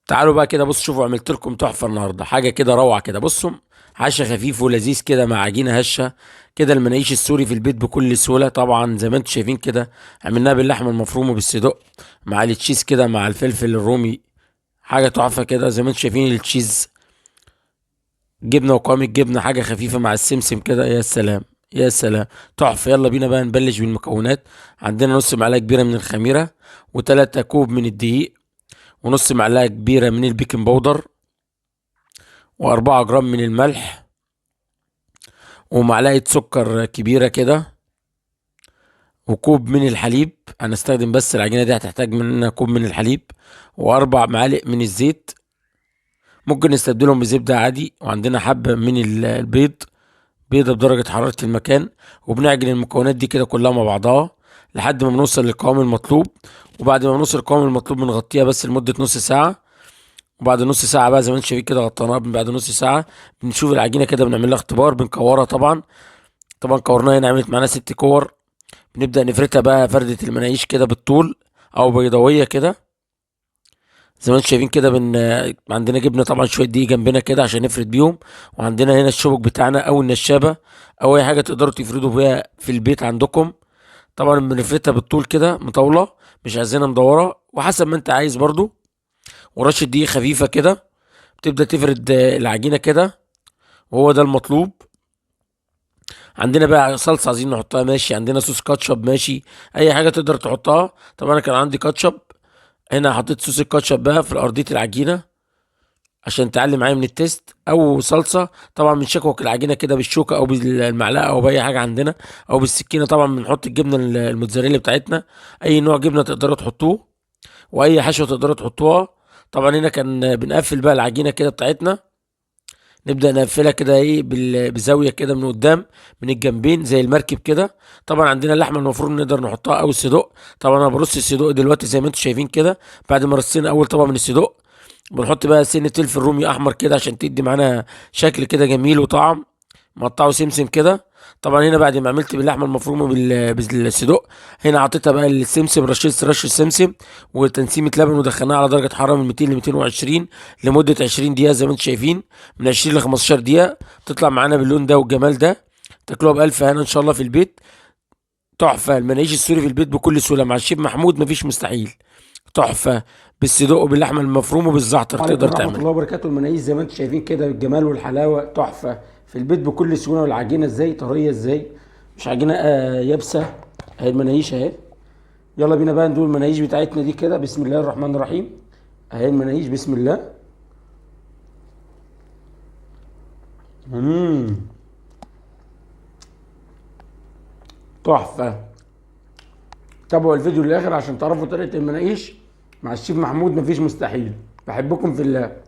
تعالوا بقى كده، بص شوفوا عملت لكم تحفه النهارده، حاجه كده روعه كده. بصوا، عشا خفيف ولذيذ كده مع عجينه هشه كده، المناقيش السوري في البيت بكل سهوله. طبعا زي ما انتم شايفين كده، عملناها باللحمه المفرومه بالصدق مع التشيز كده مع الفلفل الرومي. حاجه تحفه كده زي ما انتم شايفين التشيز، جبنه وقوام الجبنه حاجه خفيفه مع السمسم كده. يا سلام يا سلام، تحفه. يلا بينا بقى نبلش بالمكونات. عندنا نص معلقه كبيره من الخميره، وتلاتة كوب من الدقيق، ونص معلقه كبيره من البيكنج باودر، وأربعة جرام من الملح، ومعلقة سكر كبيرة كده، وكوب من الحليب. هنستخدم بس العجينة دي هتحتاج مننا كوب من الحليب، وأربع معالق من الزيت، ممكن نستبدلهم بزبدة عادي. وعندنا حبة من البيض، بيضة بدرجة حرارة المكان. وبنعجن المكونات دي كده كلها مع بعضها لحد ما بنوصل للقوام المطلوب. وبعد ما بنوصل للقوام المطلوب بنغطيها بس لمدة نص ساعة. وبعد نص ساعة بقى زي ما انت شايفين كده غطيناها، بعد نص ساعة بنشوف العجينة كده، بنعمل لها اختبار، بنكورها طبعا. طبعا كورناها هنا عملت معانا 6 كور. بنبدأ نفردها بقى فردة المناقيش كده بالطول أو بيضاوية كده زي ما انتم شايفين كده. عندنا جبنة طبعا شوية دقيق جنبنا كده عشان نفرد بيهم. وعندنا هنا الشبك بتاعنا أو النشابة أو أي حاجة تقدروا تفردوا بيها في البيت عندكم. طبعا بنفردها بالطول كده مطولة، مش عايزينها مدورة، وحسب ما انت عايز برضو. ورشة دقيق خفيفة كده، بتبدأ تفرد العجينة كده، وهو ده المطلوب. عندنا بقى صلصه عايزين نحطها ماشي، عندنا صوص كاتشب ماشي، اي حاجه تقدر تحطها. طبعا انا كان عندي كاتشب، هنا حطيت صوص الكاتشب بقى في ارضيه العجينه عشان تعلي معايا من التيست. او صلصه طبعا بنشكوك العجينه كده بالشوكه او بالمعلقه او باي حاجه عندنا، او بالسكينه. طبعا بنحط الجبنه الموتزاريلا بتاعتنا، اي نوع جبنه تقدروا تحطوه، واي حشوه تقدروا تحطوها. طبعا هنا كان بنقفل بقى العجينه كده بتاعتنا، نبدأ نقفلها كده ايه بزاوية كده من قدام، من الجنبين زي المركب كده. طبعا عندنا اللحمة المفروم نقدر نحطها او الصدوق. طبعا انا برص الصدوق دلوقتي زي ما انتم شايفين كده. بعد ما رصينا اول طبقة من الصدوق، بنحط بقى سنة فلفل رومي احمر كده عشان تدي معانا شكل كده جميل وطعم، مقطعه سمسم كده. طبعا هنا بعد ما عملت باللحمه المفرومه بالصدوق، هنا حطيتها بقى السمسم، رش السمسم وتنسيمه لبن، ودخلناها على درجه حراره من 200 ل 220 لمده 20 دقيقه زي ما انتم شايفين، من 20 ل 15 دقيقه تطلع معانا باللون ده والجمال ده. تاكلوها بالف هنا ان شاء الله في البيت. تحفه المناقيش السوري في البيت بكل سهوله مع الشيف محمود، مفيش مستحيل. تحفه بالصدوق وباللحمه المفرومه وبالزعتر عليكم تقدر ورحمة تعمل. الله وبركاته. المناقيش زي ما انتم شايفين كده بالجمال والحلاوة، تحفة في البيت بكل سهولة. والعجينة ازاي طرية ازاي، مش عجينة يابسة. اهي المناقيش اهي. يلا بينا بقى ندول المناقيش بتاعتنا دي كده. بسم الله الرحمن الرحيم. اهي المناقيش بسم الله. مم. تحفة. تابعوا الفيديو للآخر عشان تعرفوا طريقة المناقيش مع الشيف محمود، مفيش مستحيل. بحبكم في الله.